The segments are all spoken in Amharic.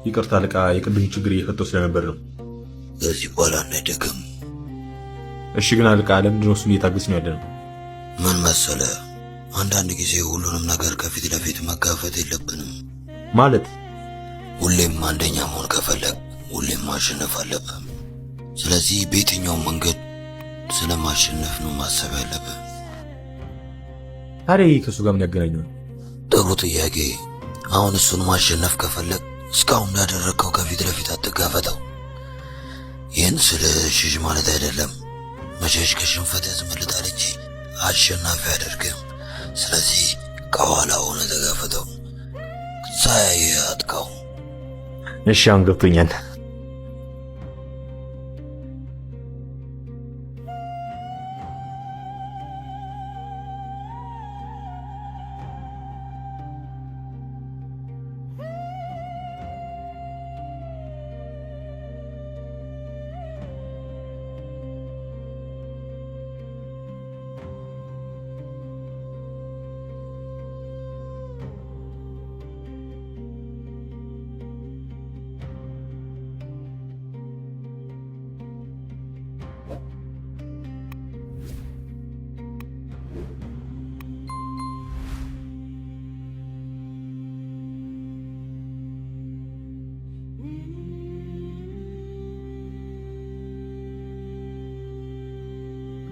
ይቅርታ አለቃ፣ የቅድሙ ችግር እየፈተው ስለነበር ነው። ከዚህ በኋላ እንዳይደገም። እሺ ግን አለቃ፣ ለምንድነው እሱን እየታገስን ያለነው? ምን መሰለ፣ አንዳንድ ጊዜ ሁሉንም ነገር ከፊት ለፊት መጋፈጥ የለብንም። ማለት ሁሌም አንደኛ መሆን ከፈለግ ሁሌም ማሸነፍ አለብህ። ስለዚህ በየትኛውም መንገድ ስለማሸነፍ ነው ማሰብ ያለብህ። ታዲያ ከሱ ጋር ምን ያገናኘው? ጥሩ ጥያቄ። አሁን እሱን ማሸነፍ ከፈለግ እስካሁን ያደረግከው ከፊት ለፊት አትጋፈጠው። ይህን ስለ ሽሽ ማለት አይደለም። መሸሽ ከሽንፈት ያስመልጣል እንጂ አሸናፊ አያደርግም። ስለዚህ ከኋላ ሆነ ተጋፈጠው፣ ሳያይ አጥቃው። እሺ አሁን ገብቶኛል።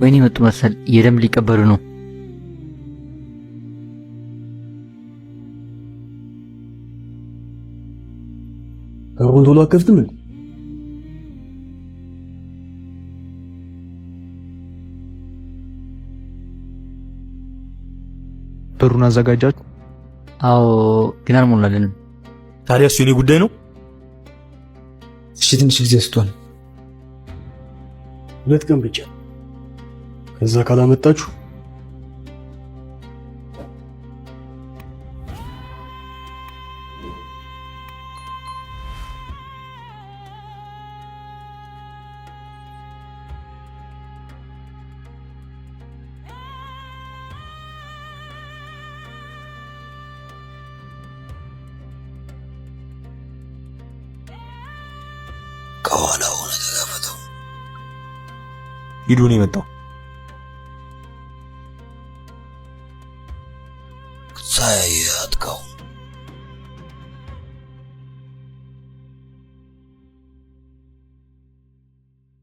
ወይኔ መጡ መሰል የደም ሊቀበሉ ነው። በሩን ቶሎ አከፍትም። በሩን አዘጋጃችሁ? አዎ ግን አልሞላለንም። ታዲያ እሱ የኔ ጉዳይ ነው። እሺ ትንሽ ጊዜ ስቷል። 2 ቀን ብቻ። ከዛ ካላመጣችሁ ከኋላ ሆነ ተጋፈጠው። ሂዱ ነው የመጣው። ሳያይ አጥቃው።